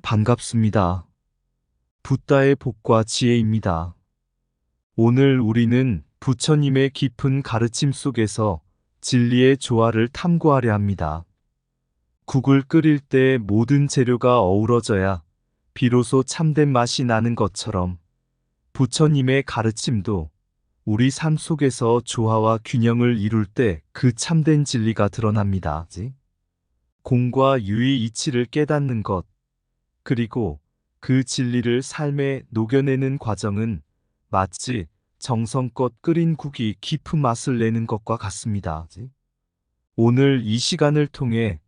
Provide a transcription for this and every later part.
반갑습니다. 붓다의 복과 지혜입니다. 오늘 우리는 부처님의 깊은 가르침 속에서 진리의 조화를 탐구하려 합니다. 국을 끓일 때 모든 재료가 어우러져야 비로소 참된 맛이 나는 것처럼 부처님의 가르침도 우리 삶 속에서 조화와 균형을 이룰 때 그 참된 진리가 드러납니다. 공과 유의 이치를 깨닫는 것, 그리고 그 진리를 삶에 녹여내는 과정은 마치 정성껏 끓인 국이 깊은 맛을 내는 것과 같습니다. 오늘 이 시간을 통해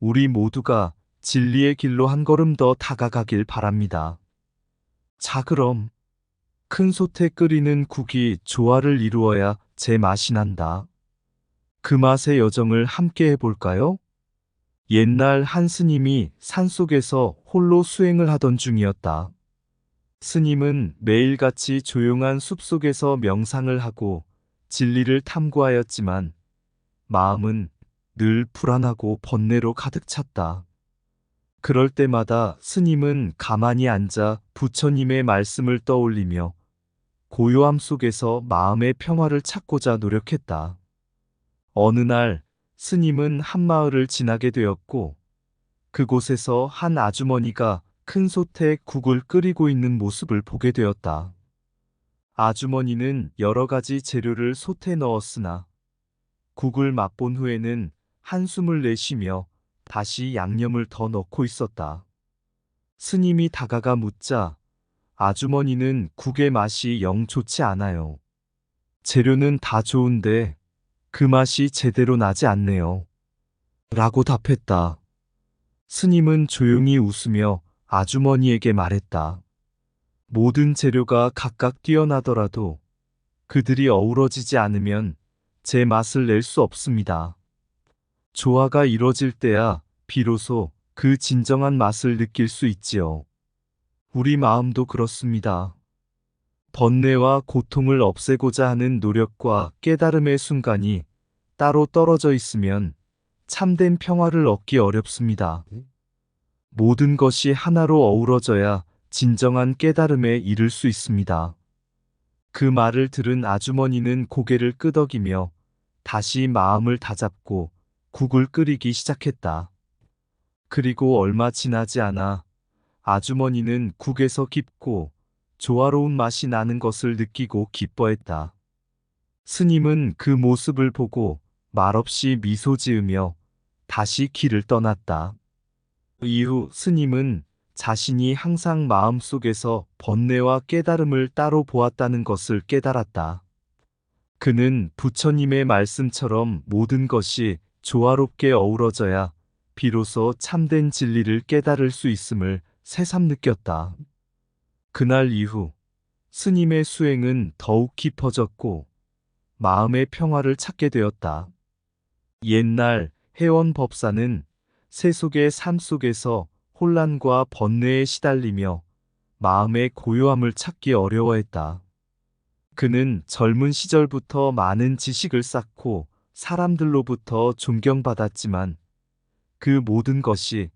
우리 모두가 진리의 길로 한 걸음 더 다가가길 바랍니다. 자, 그럼 큰 솥에 끓이는 국이 조화를 이루어야 제 맛이 난다. 그 맛의 여정을 함께 해볼까요? 옛날 한 스님이 산속에서 홀로 수행을 하던 중이었다. 스님은 매일같이 조용한 숲속에서 명상을 하고 진리를 탐구하였지만 마음은 늘 불안하고 번뇌로 가득 찼다. 그럴 때마다 스님은 가만히 앉아 부처님의 말씀을 떠올리며 고요함 속에서 마음의 평화를 찾고자 노력했다. 어느 날 스님은 한 마을을 지나게 되었고 그곳에서 한 아주머니가 큰 솥에 국을 끓이고 있는 모습을 보게 되었다. 아주머니는 여러 가지 재료를 솥에 넣었으나 국을 맛본 후에는 한숨을 내쉬며 다시 양념을 더 넣고 있었다. 스님이 다가가 묻자 아주머니는 국의 맛이 영 좋지 않아요. 재료는 다 좋은데 그 맛이 제대로 나지 않네요. 라고 답했다. 스님은 조용히 웃으며 아주머니에게 말했다. 모든 재료가 각각 뛰어나더라도 그들이 어우러지지 않으면 제 맛을 낼 수 없습니다. 조화가 이뤄질 때야 비로소 그 진정한 맛을 느낄 수 있지요. 우리 마음도 그렇습니다. 번뇌와 고통을 없애고자 하는 노력과 깨달음의 순간이 따로 떨어져 있으면 참된 평화를 얻기 어렵습니다. 모든 것이 하나로 어우러져야 진정한 깨달음에 이를 수 있습니다. 그 말을 들은 아주머니는 고개를 끄덕이며 다시 마음을 다잡고 국을 끓이기 시작했다. 그리고 얼마 지나지 않아 아주머니는 국에서 깊고 조화로운 맛이 나는 것을 느끼고 기뻐했다. 스님은 그 모습을 보고 말없이 미소 지으며 다시 길을 떠났다. 이후 스님은 자신이 항상 마음속에서 번뇌와 깨달음을 따로 보았다는 것을 깨달았다. 그는 부처님의 말씀처럼 모든 것이 조화롭게 어우러져야 비로소 참된 진리를 깨달을 수 있음을 새삼 느꼈다. 그날 이후 스님의 수행은 더욱 깊어졌고 마음의 평화를 찾게 되었다. 옛날 해원 법사는 세속의 삶 속에서 혼란과 번뇌에 시달리며 마음의 고요함을 찾기 어려워했다. 그는 젊은 시절부터 많은 지식을 쌓고 사람들로부터 존경받았지만 그 모든 것이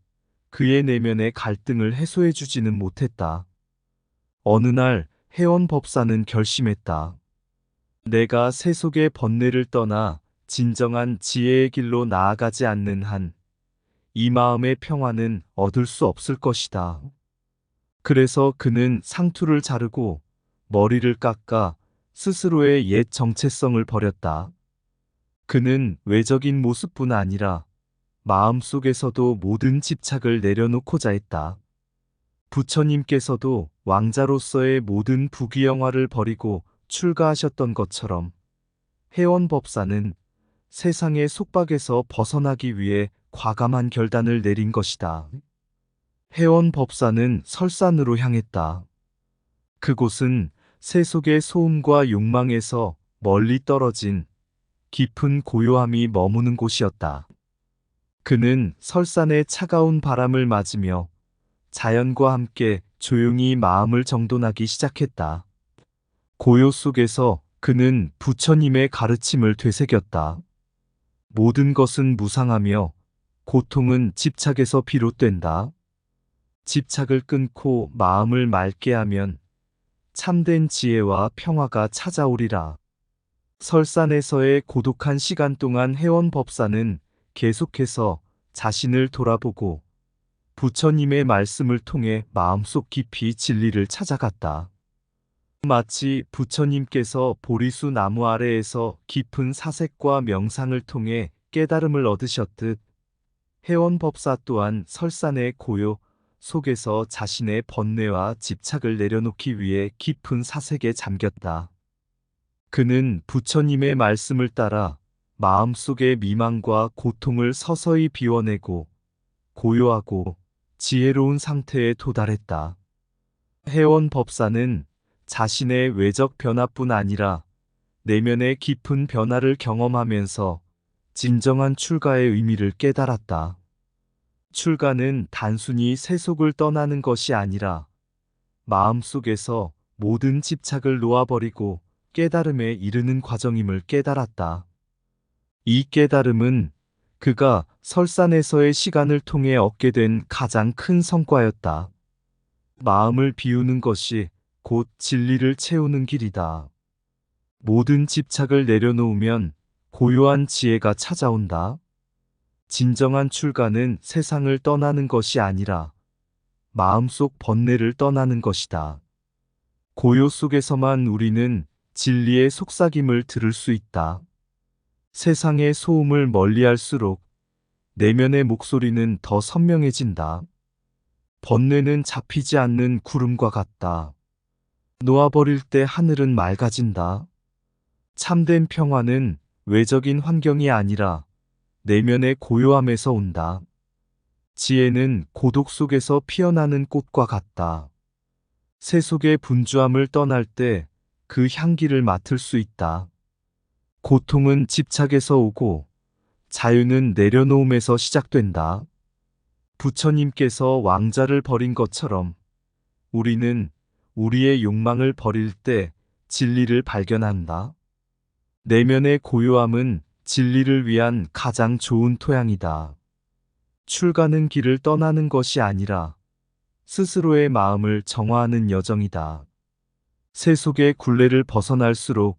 그의 내면의 갈등을 해소해 주지는 못했다. 어느 날 해원 법사는 결심했다. 내가 세속의 번뇌를 떠나 진정한 지혜의 길로 나아가지 않는 한 이 마음의 평화는 얻을 수 없을 것이다. 그래서 그는 상투를 자르고 머리를 깎아 스스로의 옛 정체성을 버렸다. 그는 외적인 모습뿐 아니라 마음속에서도 모든 집착을 내려놓고자 했다. 부처님께서도 왕자로서의 모든 부귀영화를 버리고 출가하셨던 것처럼 해원법사는 세상의 속박에서 벗어나기 위해 과감한 결단을 내린 것이다. 해원법사는 설산으로 향했다. 그곳은 세속의 소음과 욕망에서 멀리 떨어진 깊은 고요함이 머무는 곳이었다. 그는 설산의 차가운 바람을 맞으며 자연과 함께 조용히 마음을 정돈하기 시작했다. 고요 속에서 그는 부처님의 가르침을 되새겼다. 모든 것은 무상하며 고통은 집착에서 비롯된다. 집착을 끊고 마음을 맑게 하면 참된 지혜와 평화가 찾아오리라. 설산에서의 고독한 시간 동안 혜원법사는 계속해서 자신을 돌아보고 부처님의 말씀을 통해 마음속 깊이 진리를 찾아갔다. 마치 부처님께서 보리수 나무 아래에서 깊은 사색과 명상을 통해 깨달음을 얻으셨듯 혜원법사 또한 설산의 고요 속에서 자신의 번뇌와 집착을 내려놓기 위해 깊은 사색에 잠겼다. 그는 부처님의 말씀을 따라 마음속의 미망과 고통을 서서히 비워내고 고요하고 지혜로운 상태에 도달했다. 혜원법사는 자신의 외적 변화뿐 아니라 내면의 깊은 변화를 경험하면서 진정한 출가의 의미를 깨달았다. 출가는 단순히 세속을 떠나는 것이 아니라 마음속에서 모든 집착을 놓아버리고 깨달음에 이르는 과정임을 깨달았다. 이 깨달음은 그가 설산에서의 시간을 통해 얻게 된 가장 큰 성과였다. 마음을 비우는 것이 곧 진리를 채우는 길이다. 모든 집착을 내려놓으면 고요한 지혜가 찾아온다. 진정한 출가는 세상을 떠나는 것이 아니라 마음속 번뇌를 떠나는 것이다. 고요 속에서만 우리는 진리의 속삭임을 들을 수 있다. 세상의 소음을 멀리할수록 내면의 목소리는 더 선명해진다. 번뇌는 잡히지 않는 구름과 같다. 놓아버릴 때 하늘은 맑아진다. 참된 평화는 외적인 환경이 아니라 내면의 고요함에서 온다. 지혜는 고독 속에서 피어나는 꽃과 같다. 세속의 분주함을 떠날 때 그 향기를 맡을 수 있다. 고통은 집착에서 오고 자유는 내려놓음에서 시작된다. 부처님께서 왕자를 버린 것처럼 우리는 우리의 욕망을 버릴 때 진리를 발견한다. 내면의 고요함은 진리를 위한 가장 좋은 토양이다. 출가는 길을 떠나는 것이 아니라 스스로의 마음을 정화하는 여정이다. 세속의 굴레를 벗어날수록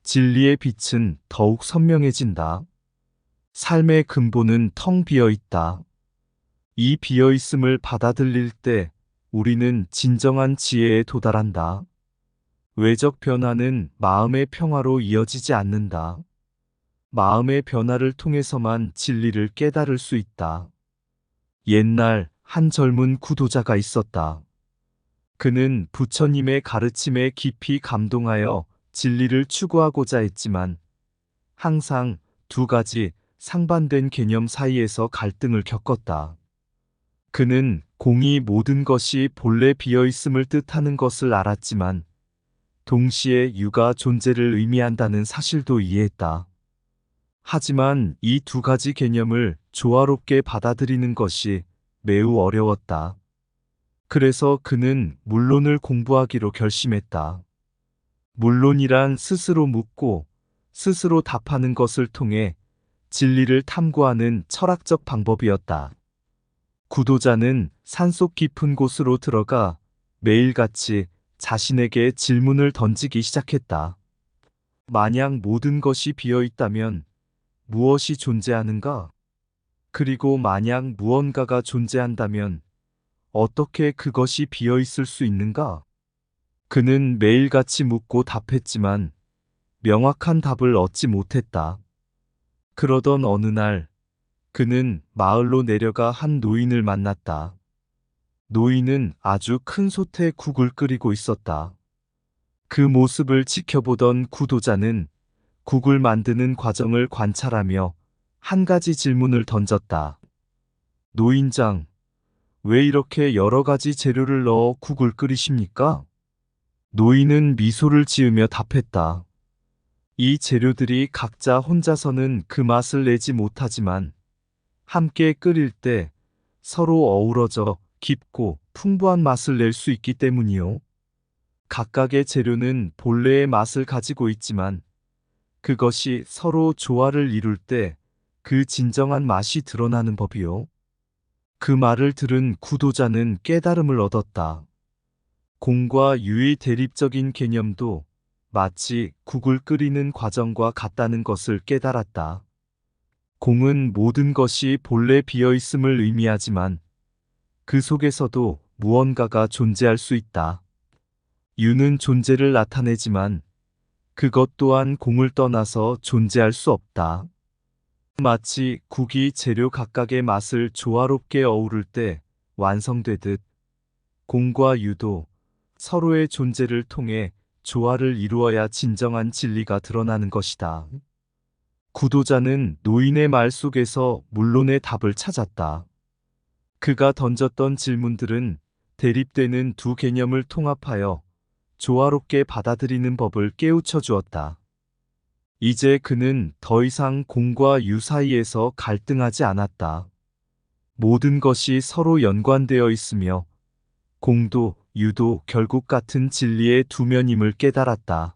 진리의 빛은 더욱 선명해진다. 삶의 근본은 텅 비어 있다. 이 비어 있음을 받아들일 때 우리는 진정한 지혜에 도달한다. 외적 변화는 마음의 평화로 이어지지 않는다. 마음의 변화를 통해서만 진리를 깨달을 수 있다. 옛날 한 젊은 구도자가 있었다. 그는 부처님의 가르침에 깊이 감동하여 진리를 추구하고자 했지만 항상 두 가지 상반된 개념 사이에서 갈등을 겪었다. 그는 공이 모든 것이 본래 비어있음을 뜻하는 것을 알았지만 동시에 유가 존재를 의미한다는 사실도 이해했다. 하지만 이 두 가지 개념을 조화롭게 받아들이는 것이 매우 어려웠다. 그래서 그는 물론을 공부하기로 결심했다. 물론이란 스스로 묻고 스스로 답하는 것을 통해 진리를 탐구하는 철학적 방법이었다. 구도자는 산속 깊은 곳으로 들어가 매일같이 자신에게 질문을 던지기 시작했다. 만약 모든 것이 비어 있다면 무엇이 존재하는가? 그리고 만약 무언가가 존재한다면 어떻게 그것이 비어 있을 수 있는가? 그는 매일같이 묻고 답했지만 명확한 답을 얻지 못했다. 그러던 어느 날 그는 마을로 내려가 한 노인을 만났다. 노인은 아주 큰 솥에 국을 끓이고 있었다. 그 모습을 지켜보던 구도자는 국을 만드는 과정을 관찰하며 한 가지 질문을 던졌다. 노인장, 왜 이렇게 여러 가지 재료를 넣어 국을 끓이십니까? 노인은 미소를 지으며 답했다. 이 재료들이 각자 혼자서는 그 맛을 내지 못하지만 함께 끓일 때 서로 어우러져 깊고 풍부한 맛을 낼 수 있기 때문이요. 각각의 재료는 본래의 맛을 가지고 있지만 그것이 서로 조화를 이룰 때 그 진정한 맛이 드러나는 법이요. 그 말을 들은 구도자는 깨달음을 얻었다. 공과 유의 대립적인 개념도 마치 국을 끓이는 과정과 같다는 것을 깨달았다. 공은 모든 것이 본래 비어 있음을 의미하지만 그 속에서도 무언가가 존재할 수 있다. 유는 존재를 나타내지만 그것 또한 공을 떠나서 존재할 수 없다. 마치 국이 재료 각각의 맛을 조화롭게 어우를 때 완성되듯 공과 유도 서로의 존재를 통해 조화를 이루어야 진정한 진리가 드러나는 것이다. 구도자는 노인의 말 속에서 물론의 답을 찾았다. 그가 던졌던 질문들은 대립되는 두 개념을 통합하여 조화롭게 받아들이는 법을 깨우쳐 주었다. 이제 그는 더 이상 공과 유 사이에서 갈등하지 않았다. 모든 것이 서로 연관되어 있으며 공도 유도 결국 같은 진리의 두 면임을 깨달았다.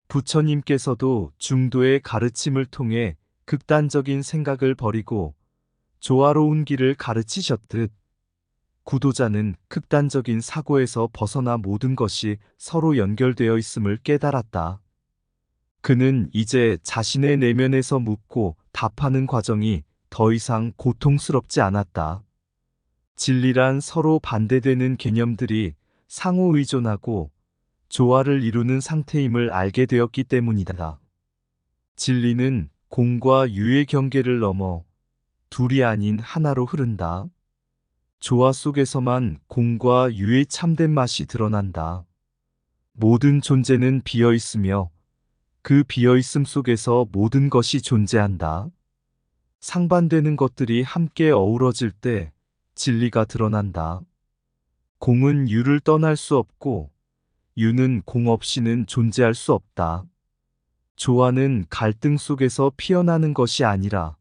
부처님께서도 중도의 가르침을 통해 극단적인 생각을 버리고 조화로운 길을 가르치셨듯 구도자는 극단적인 사고에서 벗어나 모든 것이 서로 연결되어 있음을 깨달았다. 그는 이제 자신의 내면에서 묻고 답하는 과정이 더 이상 고통스럽지 않았다. 진리란 서로 반대되는 개념들이 상호 의존하고 조화를 이루는 상태임을 알게 되었기 때문이다. 진리는 공과 유의 경계를 넘어 둘이 아닌 하나로 흐른다. 조화 속에서만 공과 유의 참된 맛이 드러난다. 모든 존재는 비어 있으며 그 비어 있음 속에서 모든 것이 존재한다. 상반되는 것들이 함께 어우러질 때 진리가 드러난다. 공은 유를 떠날 수 없고 유는 공 없이는 존재할 수 없다. 조화는 갈등 속에서 피어나는 것이 아니라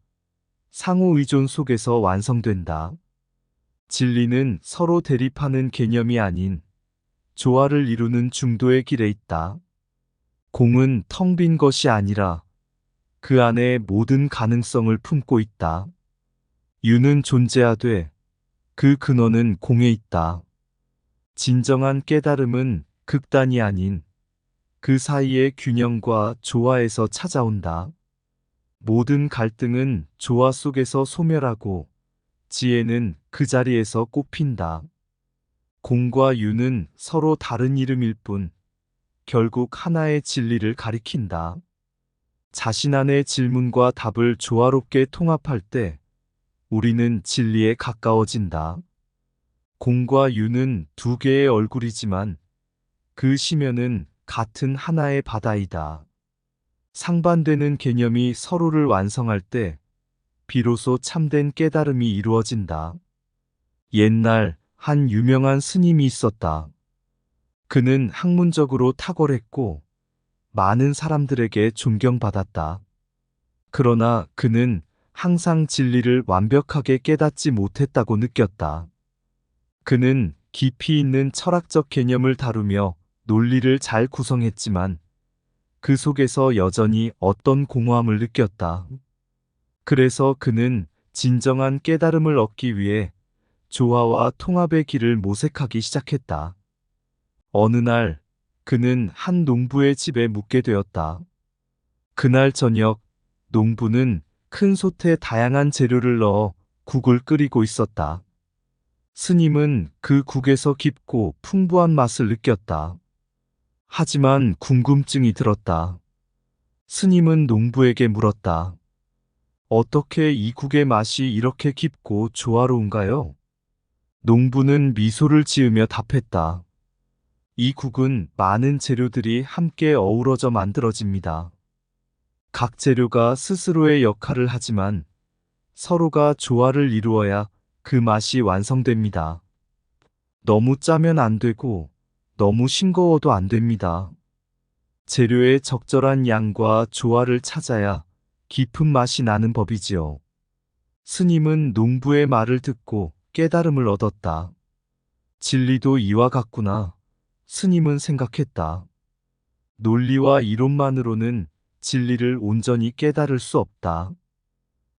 상호 의존 속에서 완성된다. 진리는 서로 대립하는 개념이 아닌 조화를 이루는 중도의 길에 있다. 공은 텅 빈 것이 아니라 그 안에 모든 가능성을 품고 있다. 유는 존재하되 그 근원은 공에 있다. 진정한 깨달음은 극단이 아닌 그 사이의 균형과 조화에서 찾아온다. 모든 갈등은 조화 속에서 소멸하고 지혜는 그 자리에서 꽃핀다. 공과 유는 서로 다른 이름일 뿐 결국 하나의 진리를 가리킨다. 자신 안의 질문과 답을 조화롭게 통합할 때 우리는 진리에 가까워진다. 공과 유는 두 개의 얼굴이지만 그 심연은 같은 하나의 바다이다. 상반되는 개념이 서로를 완성할 때 비로소 참된 깨달음이 이루어진다. 옛날 한 유명한 스님이 있었다. 그는 학문적으로 탁월했고 많은 사람들에게 존경받았다. 그러나 그는 항상 진리를 완벽하게 깨닫지 못했다고 느꼈다. 그는 깊이 있는 철학적 개념을 다루며 논리를 잘 구성했지만 그 속에서 여전히 어떤 공허함을 느꼈다. 그래서 그는 진정한 깨달음을 얻기 위해 조화와 통합의 길을 모색하기 시작했다. 어느 날 그는 한 농부의 집에 묵게 되었다. 그날 저녁 농부는 큰 솥에 다양한 재료를 넣어 국을 끓이고 있었다. 스님은 그 국에서 깊고 풍부한 맛을 느꼈다. 하지만 궁금증이 들었다. 스님은 농부에게 물었다. 어떻게 이 국의 맛이 이렇게 깊고 조화로운가요? 농부는 미소를 지으며 답했다. 이 국은 많은 재료들이 함께 어우러져 만들어집니다. 각 재료가 스스로의 역할을 하지만 서로가 조화를 이루어야 그 맛이 완성됩니다. 너무 짜면 안 되고 너무 싱거워도 안 됩니다. 재료의 적절한 양과 조화를 찾아야 깊은 맛이 나는 법이지요. 스님은 농부의 말을 듣고 깨달음을 얻었다. 진리도 이와 같구나. 스님은 생각했다. 논리와 이론만으로는 진리를 온전히 깨달을 수 없다.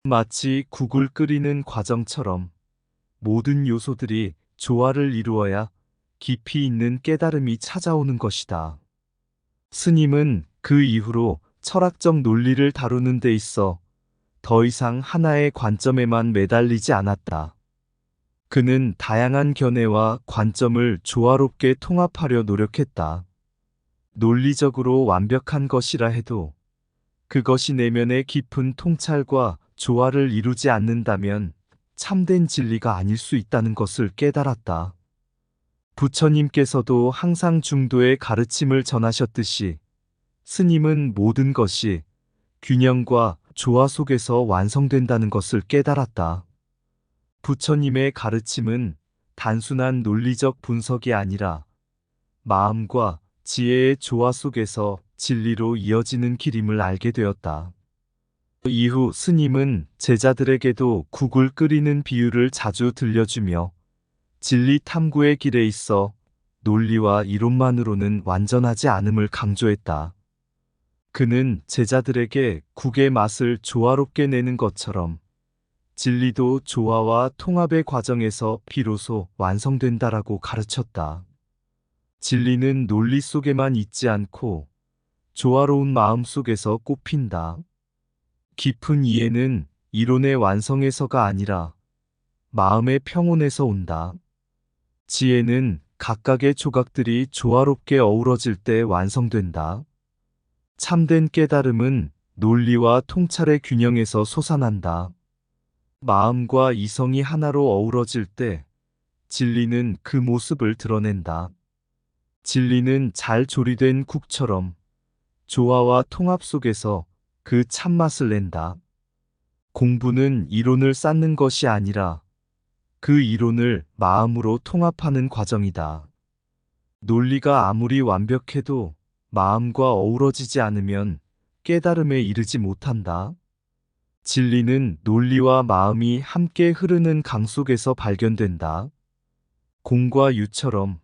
마치 국을 끓이는 과정처럼 모든 요소들이 조화를 이루어야 깊이 있는 깨달음이 찾아오는 것이다. 스님은 그 이후로 철학적 논리를 다루는 데 있어 더 이상 하나의 관점에만 매달리지 않았다. 그는 다양한 견해와 관점을 조화롭게 통합하려 노력했다. 논리적으로 완벽한 것이라 해도 그것이 내면의 깊은 통찰과 조화를 이루지 않는다면 참된 진리가 아닐 수 있다는 것을 깨달았다. 부처님께서도 항상 중도의 가르침을 전하셨듯이 스님은 모든 것이 균형과 조화 속에서 완성된다는 것을 깨달았다. 부처님의 가르침은 단순한 논리적 분석이 아니라 마음과 지혜의 조화 속에서 진리로 이어지는 길임을 알게 되었다. 이후 스님은 제자들에게도 국을 끓이는 비유를 자주 들려주며 진리 탐구의 길에 있어 논리와 이론만으로는 완전하지 않음을 강조했다. 그는 제자들에게 국의 맛을 조화롭게 내는 것처럼 진리도 조화와 통합의 과정에서 비로소 완성된다라고 가르쳤다. 진리는 논리 속에만 있지 않고 조화로운 마음 속에서 꽃핀다. 깊은 이해는 이론의 완성에서가 아니라 마음의 평온에서 온다. 지혜는 각각의 조각들이 조화롭게 어우러질 때 완성된다. 참된 깨달음은 논리와 통찰의 균형에서 솟아난다. 마음과 이성이 하나로 어우러질 때 진리는 그 모습을 드러낸다. 진리는 잘 조리된 국처럼 조화와 통합 속에서 그 참맛을 낸다. 공부는 이론을 쌓는 것이 아니라 그 이론을 마음으로 통합하는 과정이다. 논리가 아무리 완벽해도 마음과 어우러지지 않으면 깨달음에 이르지 못한다. 진리는 논리와 마음이 함께 흐르는 강 속에서 발견된다. 공과 유처럼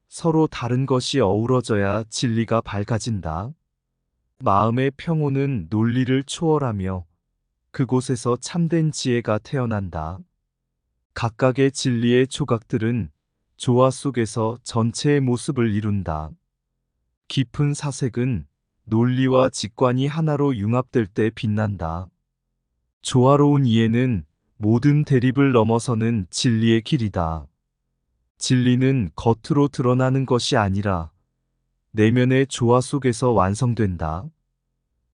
서로 다른 것이 어우러져야 진리가 밝아진다. 마음의 평온은 논리를 초월하며 그곳에서 참된 지혜가 태어난다. 각각의 진리의 조각들은 조화 속에서 전체의 모습을 이룬다. 깊은 사색은 논리와 직관이 하나로 융합될 때 빛난다. 조화로운 이해는 모든 대립을 넘어서는 진리의 길이다. 진리는 겉으로 드러나는 것이 아니라 내면의 조화 속에서 완성된다.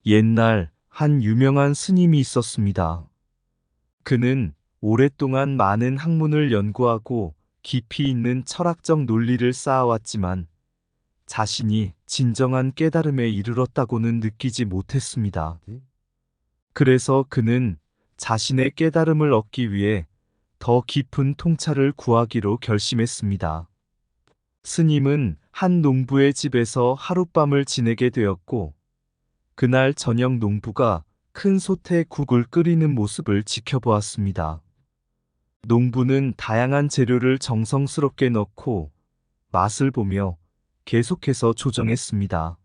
옛날 한 유명한 스님이 있었습니다. 그는 오랫동안 많은 학문을 연구하고 깊이 있는 철학적 논리를 쌓아왔지만 자신이 진정한 깨달음에 이르렀다고는 느끼지 못했습니다. 그래서 그는 자신의 깨달음을 얻기 위해 더 깊은 통찰을 구하기로 결심했습니다. 스님은 한 농부의 집에서 하룻밤을 지내게 되었고, 그날 저녁 농부가 큰 솥에 국을 끓이는 모습을 지켜보았습니다. 농부는 다양한 재료를 정성스럽게 넣고 맛을 보며 계속해서 조정했습니다.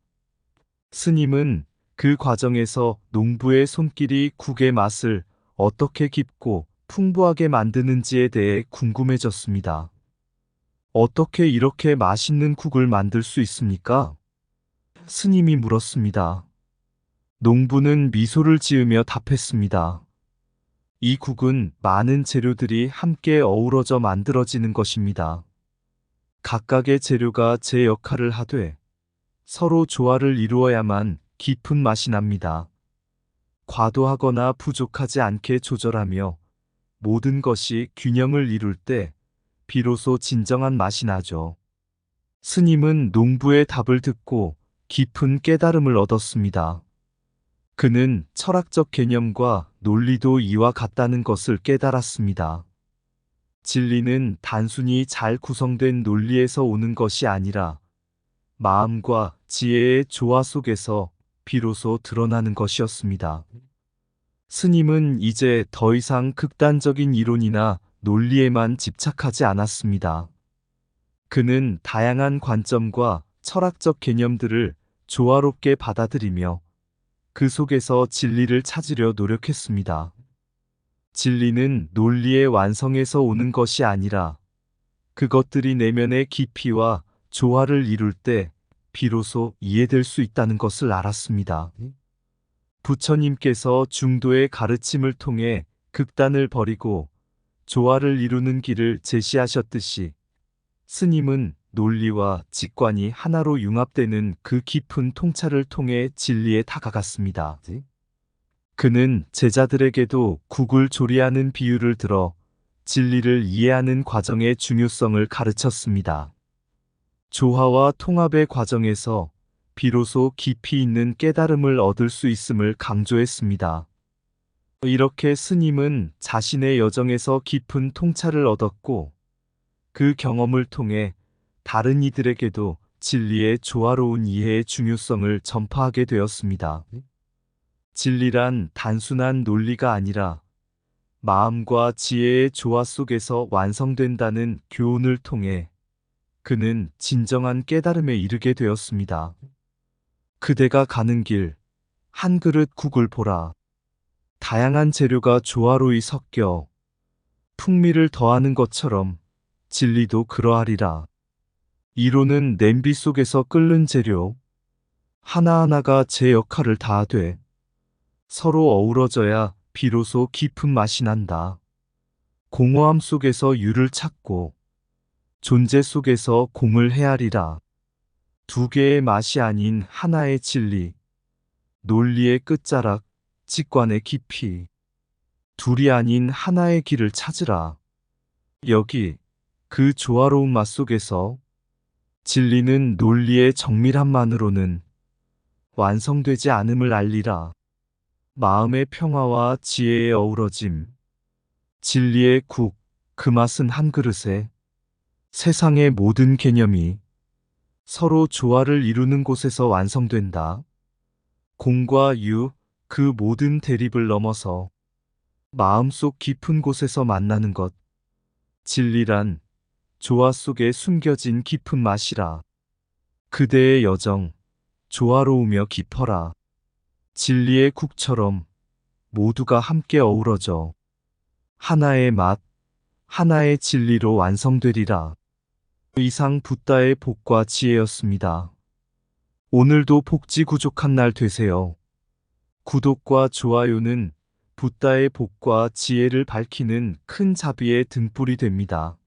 스님은 그 과정에서 농부의 손길이 국의 맛을 어떻게 깊고 풍부하게 만드는지에 대해 궁금해졌습니다. 어떻게 이렇게 맛있는 국을 만들 수 있습니까? 스님이 물었습니다. 농부는 미소를 지으며 답했습니다. 이 국은 많은 재료들이 함께 어우러져 만들어지는 것입니다. 각각의 재료가 제 역할을 하되 서로 조화를 이루어야만 깊은 맛이 납니다. 과도하거나 부족하지 않게 조절하며 모든 것이 균형을 이룰 때 비로소 진정한 맛이 나죠. 스님은 농부의 답을 듣고 깊은 깨달음을 얻었습니다. 그는 철학적 개념과 논리도 이와 같다는 것을 깨달았습니다. 진리는 단순히 잘 구성된 논리에서 오는 것이 아니라 마음과 지혜의 조화 속에서 비로소 드러나는 것이었습니다. 스님은 이제 더 이상 극단적인 이론이나 논리에만 집착하지 않았습니다. 그는 다양한 관점과 철학적 개념들을 조화롭게 받아들이며 그 속에서 진리를 찾으려 노력했습니다. 진리는 논리의 완성에서 오는 것이 아니라 그것들이 내면의 깊이와 조화를 이룰 때 비로소 이해될 수 있다는 것을 알았습니다. 부처님께서 중도의 가르침을 통해 극단을 버리고 조화를 이루는 길을 제시하셨듯이 스님은 논리와 직관이 하나로 융합되는 그 깊은 통찰을 통해 진리에 다가갔습니다. 그는 제자들에게도 국을 조리하는 비유를 들어 진리를 이해하는 과정의 중요성을 가르쳤습니다. 조화와 통합의 과정에서 비로소 깊이 있는 깨달음을 얻을 수 있음을 강조했습니다. 이렇게 스님은 자신의 여정에서 깊은 통찰을 얻었고 그 경험을 통해 다른 이들에게도 진리의 조화로운 이해의 중요성을 전파하게 되었습니다. 진리란 단순한 논리가 아니라 마음과 지혜의 조화 속에서 완성된다는 교훈을 통해 그는 진정한 깨달음에 이르게 되었습니다. 그대가 가는 길, 한 그릇 국을 보라. 다양한 재료가 조화로이 섞여 풍미를 더하는 것처럼 진리도 그러하리라. 이론은 냄비 속에서 끓는 재료, 하나하나가 제 역할을 다하되 서로 어우러져야 비로소 깊은 맛이 난다. 공허함 속에서 유를 찾고 존재 속에서 공을 헤아리라. 두 개의 맛이 아닌 하나의 진리, 논리의 끝자락, 직관의 깊이, 둘이 아닌 하나의 길을 찾으라. 여기 그 조화로운 맛 속에서 진리는 논리의 정밀함만으로는 완성되지 않음을 알리라. 마음의 평화와 지혜의 어우러짐, 진리의 국, 그 맛은 한 그릇에 세상의 모든 개념이 서로 조화를 이루는 곳에서 완성된다. 공과 유, 그 모든 대립을 넘어서 마음속 깊은 곳에서 만나는 것. 진리란 조화 속에 숨겨진 깊은 맛이라. 그대의 여정, 조화로우며 깊어라. 진리의 국처럼 모두가 함께 어우러져 하나의 맛, 하나의 진리로 완성되리라. 이상 붓다의 복과 지혜였습니다. 오늘도 복지구족한 날 되세요. 구독과 좋아요는 붓다의 복과 지혜를 밝히는 큰 자비의 등불이 됩니다.